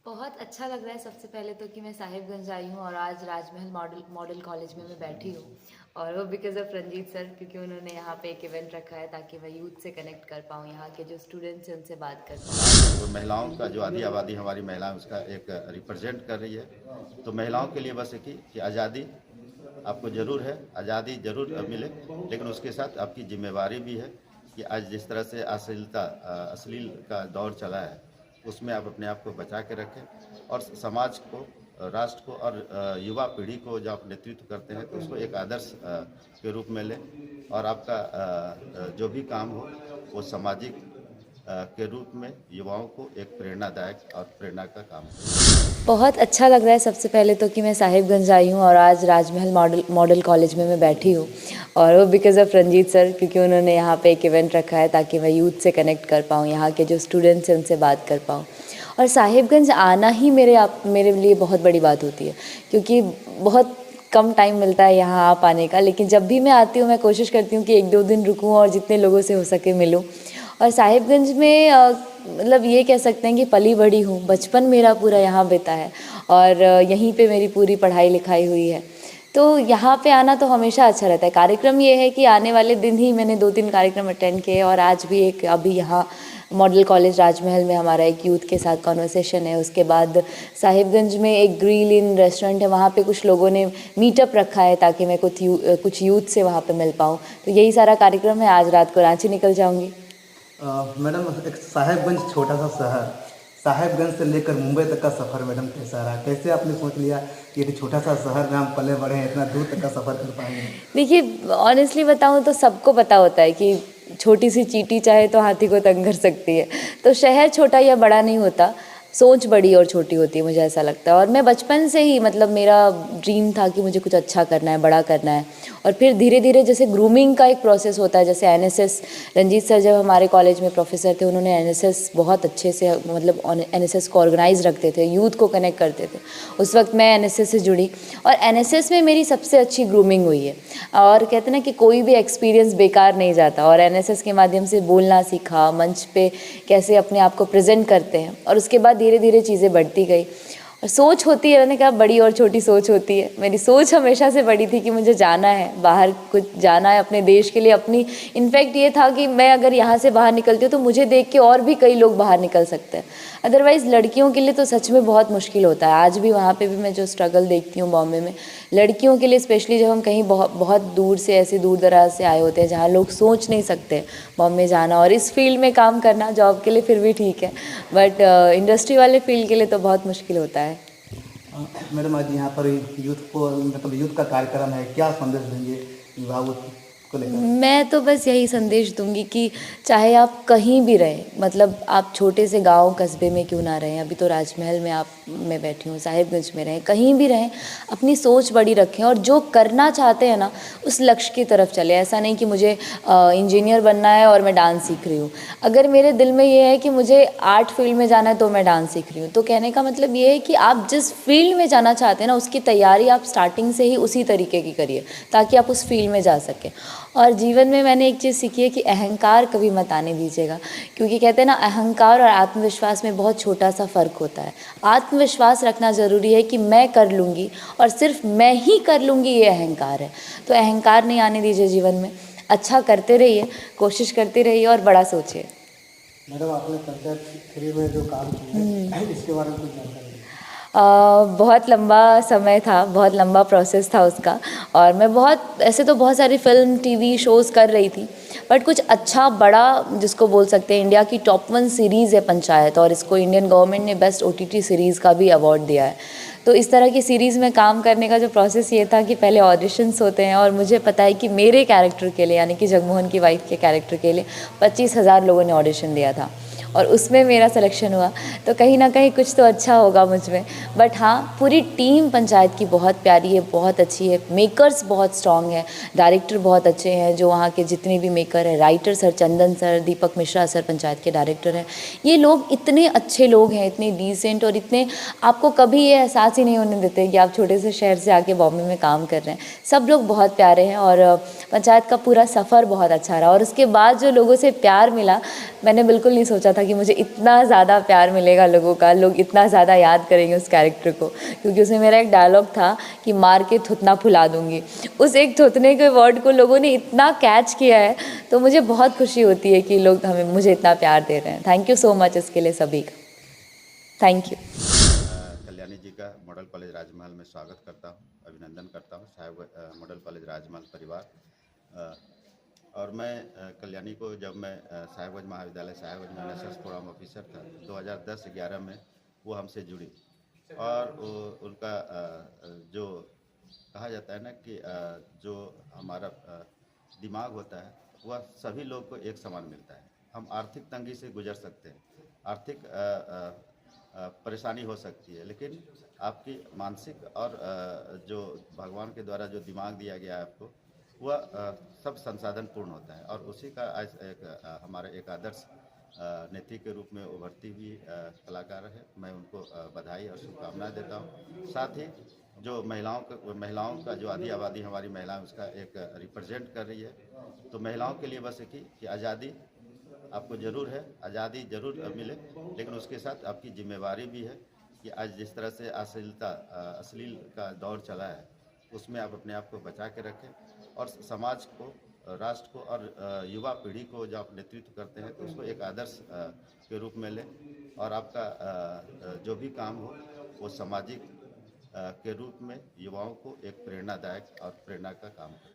बहुत अच्छा लग रहा है। सबसे पहले तो कि मैं साहिबगंज आई हूँ और आज राजमहल मॉडल मॉडल कॉलेज में मैं बैठी हूँ, और वो बिकॉज़ ऑफ रंजीत सर, क्योंकि उन्होंने यहाँ पे एक इवेंट रखा है ताकि मैं यूथ से कनेक्ट कर पाऊँ, यहाँ के जो स्टूडेंट्स हैं उनसे बात कर पाऊँ। तो महिलाओं का जो आधी आबादी हमारी महिलाएं उसका एक रिप्रेजेंट कर रही है। तो महिलाओं के लिए बस एक ही कि आज़ादी आपको ज़रूर है, आज़ादी ज़रूर मिले, लेकिन उसके साथ आपकी जिम्मेवारी भी है कि आज जिस तरह से अश्लील का दौर चला है, उसमें आप अपने आप को बचा के रखें और समाज को, राष्ट्र को और युवा पीढ़ी को जब आप नेतृत्व करते हैं तो उसको एक आदर्श के रूप में लें और आपका जो भी काम हो वो सामाजिक के रूप में युवाओं को एक प्रेरणादायक और प्रेरणा का काम है। बहुत अच्छा लग रहा है। सबसे पहले तो कि मैं साहिबगंज आई हूँ और आज राजमहल मॉडल कॉलेज में मैं बैठी हूँ, और वो बिकॉज़ ऑफ रंजीत सर, क्योंकि उन्होंने यहाँ पे एक इवेंट रखा है ताकि मैं यूथ से कनेक्ट कर पाऊँ, यहाँ के जो स्टूडेंट्स हैं उनसे बात कर पाऊँ। और साहिबगंज आना ही मेरे लिए बहुत बड़ी बात होती है, क्योंकि बहुत कम टाइम मिलता है यहाँ आ पाने का। लेकिन जब भी मैं आती हूँ मैं कोशिश करती हूँ कि 1-2 दिन रुकूँ और जितने लोगों से हो सके मिलूँ। और साहिबगंज में मतलब ये कह सकते हैं कि पली बड़ी हूँ, बचपन मेरा पूरा यहाँ बीता है, और यहीं पे मेरी पूरी पढ़ाई लिखाई हुई है। तो यहाँ पे आना तो हमेशा अच्छा रहता है। कार्यक्रम ये है कि आने वाले दिन ही मैंने 2-3 कार्यक्रम अटेंड किए, और आज भी एक अभी यहाँ मॉडल कॉलेज राजमहल में हमारा एक यूथ के साथ कॉन्वर्सेशन है। उसके बाद साहिबगंज में एक ग्रिल इन रेस्टोरेंट है, वहाँ पे कुछ लोगों ने मीटअप रखा है ताकि मैं कुछ यूथ से वहाँ पे मिल पाऊँ। तो यही सारा कार्यक्रम है। आज रात को रांची निकल जाऊँगी। मैडम, एक साहेबगंज छोटा सा शहर, साहेबगंज से लेकर मुंबई तक का सफ़र मैडम कैसा रहा? कैसे आपने सोच लिया कि एक छोटा सा शहर में हम पले बड़े हैं, इतना दूर तक का सफ़र कर पाएंगे? देखिए, ऑनेस्टली बताऊँ तो सबको पता होता है कि छोटी सी चींटी चाहे तो हाथी को तंग कर सकती है। तो शहर छोटा या बड़ा नहीं होता, सोच बड़ी और छोटी होती है, मुझे ऐसा लगता है। और मैं बचपन से ही, मतलब मेरा ड्रीम था कि मुझे कुछ अच्छा करना है, बड़ा करना है। और फिर धीरे धीरे जैसे ग्रूमिंग का एक प्रोसेस होता है, जैसे एनएसएस, रंजीत सर जब हमारे कॉलेज में प्रोफेसर थे, उन्होंने एनएसएस बहुत अच्छे से, मतलब एनएसएस को ऑर्गेनाइज रखते थे, यूथ को कनेक्ट करते थे। उस वक्त मैं एनएसएस से जुड़ी, और एनएसएस में मेरी सबसे अच्छी ग्रूमिंग हुई है। और कहते हैं ना कि कोई भी एक्सपीरियंस बेकार नहीं जाता, और एनएसएस के माध्यम से बोलना सीखा, मंच पे कैसे अपने आप को प्रेजेंट करते हैं, और उसके बाद धीरे धीरे चीज़ें बढ़ती गई। और सोच होती है, मैंने कहा बड़ी और छोटी सोच होती है। मेरी सोच हमेशा से बड़ी थी कि मुझे जाना है बाहर, कुछ जाना है अपने देश के लिए, अपनी, इनफैक्ट ये था कि मैं अगर यहाँ से बाहर निकलती हूँ तो मुझे देख के और भी कई लोग बाहर निकल सकते हैं। अदरवाइज़ लड़कियों के लिए तो सच में बहुत मुश्किल होता है। आज भी वहाँ पे भी मैं जो स्ट्रगल देखती हूँ बॉम्बे में, लड़कियों के लिए स्पेशली, जब हम कहीं बहुत बहुत दूर से, ऐसे दूर दराज से आए होते हैं जहाँ लोग सोच नहीं सकते बॉम्बे जाना और इस फील्ड में काम करना, जॉब के लिए फिर भी ठीक है, बट इंडस्ट्री वाले फील्ड के लिए तो बहुत मुश्किल होता है। मैडम, आज यहाँ पर यूथ को, मतलब यूथ का कार्यक्रम है, क्या संदेश देंगे युवाओं को लेकर? मैं तो बस यही संदेश दूंगी कि चाहे आप कहीं भी रहें, मतलब आप छोटे से गांव कस्बे में क्यों ना रहें, अभी तो राजमहल में मैं बैठी हूँ, साहिबगंज में रहें, कहीं भी रहें, अपनी सोच बड़ी रखें और जो करना चाहते हैं ना उस लक्ष्य की तरफ चले। ऐसा नहीं कि मुझे इंजीनियर बनना है और मैं डांस सीख रही हूँ। अगर मेरे दिल में ये है कि मुझे आर्ट फील्ड में जाना है तो मैं डांस सीख रही हूँ। तो कहने का मतलब ये है कि आप जिस फील्ड में जाना चाहते हैं ना, उसकी तैयारी आप स्टार्टिंग से ही उसी तरीके की करिए ताकि आप उस फील्ड में जा सकें। और जीवन में मैंने एक चीज़ सीखी है कि अहंकार कभी मत आने दीजिएगा, क्योंकि कहते हैं ना, अहंकार और आत्मविश्वास में बहुत छोटा सा फ़र्क होता है। आत्मविश्वास रखना ज़रूरी है कि मैं कर लूँगी और सिर्फ मैं ही कर लूँगी, ये अहंकार है। तो अहंकार नहीं आने दीजिए जीवन में, अच्छा करते रहिए, कोशिश करते रहिए और बड़ा सोचिए। मैडम, आपने पंचायत फ्री में जो काम किया है, इसके बारे में कुछ जानकारी? बहुत लंबा समय था, बहुत लंबा प्रोसेस था उसका, और मैं ऐसे तो बहुत सारी फिल्म टीवी शोज़ कर रही थी, बट कुछ अच्छा बड़ा जिसको बोल सकते हैं, इंडिया की टॉप 1 सीरीज़ है पंचायत, और इसको इंडियन गवर्नमेंट ने बेस्ट ओटीटी सीरीज़ का भी अवार्ड दिया है। तो इस तरह की सीरीज़ में काम करने का जो प्रोसेस ये था कि पहले ऑडिशंस होते हैं, और मुझे पता है कि मेरे कैरेक्टर के लिए, यानी कि जगमोहन की वाइफ के कैरेक्टर के लिए 25,000 लोगों ने ऑडिशन दिया था, और उसमें मेरा सिलेक्शन हुआ। तो कहीं ना कहीं कुछ तो अच्छा होगा मुझ में। बट हाँ, पूरी टीम पंचायत की बहुत प्यारी है, बहुत अच्छी है, मेकर्स बहुत स्ट्रॉन्ग है, डायरेक्टर बहुत अच्छे हैं, जो वहाँ के जितने भी मेकर हैं, राइटर सर चंदन सर, दीपक मिश्रा सर पंचायत के डायरेक्टर हैं, ये लोग इतने अच्छे लोग हैं, इतने डिसेंट, और इतने, आपको कभी ये एहसास ही नहीं होने देते कि आप छोटे से शहर से आके बॉम्बे में काम कर रहे हैं। सब लोग बहुत प्यारे हैं, और पंचायत का पूरा सफ़र बहुत अच्छा रहा। और उसके बाद जो लोगों से प्यार मिला, मैंने बिल्कुल नहीं सोचा था था कि मुझे इतना ज़्यादा प्यार मिलेगा लोगों का, लोग इतना ज़्यादा याद करेंगे उस कैरेक्टर को, क्योंकि उसमें मेरा एक डायलॉग था कि मार के थुतना फुला दूंगी। उस एक थुतने के वर्ड को लोगों ने इतना कैच किया है, तो मुझे बहुत खुशी होती है कि लोग मुझे इतना प्यार दे रहे हैं। थैंक यू सो मच इसके लिए सभी का, थैंक यू। कल्याणी जी का मॉडल कॉलेज राजमहल में स्वागत करता हूँ, अभिनंदन करता हूँ साहिब मॉडल कॉलेज राजमहल परिवार। और मैं कल्याणी को जब मैं साहिबगंज महाविद्यालय साहिबगंज में एनएसएस प्रोग्राम ऑफिसर था 2010-11 में वो हमसे जुड़ी, और उनका जो कहा जाता है ना कि जो हमारा दिमाग होता है वह सभी लोग को एक समान मिलता है। हम आर्थिक तंगी से गुजर सकते हैं, आर्थिक परेशानी हो सकती है, लेकिन आपकी मानसिक और जो भगवान के द्वारा जो दिमाग दिया गया है आपको, वह सब संसाधन पूर्ण होता है। और उसी का आज एक हमारा एक आदर्श नेत्री के रूप में उभरती हुई कलाकार है। मैं उनको बधाई और शुभकामनाएं देता हूँ। साथ ही जो महिलाओं का जो आधी आबादी हमारी महिलाएं उसका एक रिप्रेजेंट कर रही है, तो महिलाओं के लिए बस एक ही कि आज़ादी आपको ज़रूर है, आज़ादी ज़रूर मिले, लेकिन उसके साथ आपकी जिम्मेवारी भी है कि आज जिस तरह से अश्लील का दौर चला है, उसमें आप अपने आप को बचा के रखें और समाज को, राष्ट्र को और युवा पीढ़ी को जो आप नेतृत्व करते हैं तो उसको एक आदर्श के रूप में लें, और आपका जो भी काम हो वो सामाजिक के रूप में युवाओं को एक प्रेरणादायक और प्रेरणा का काम करें।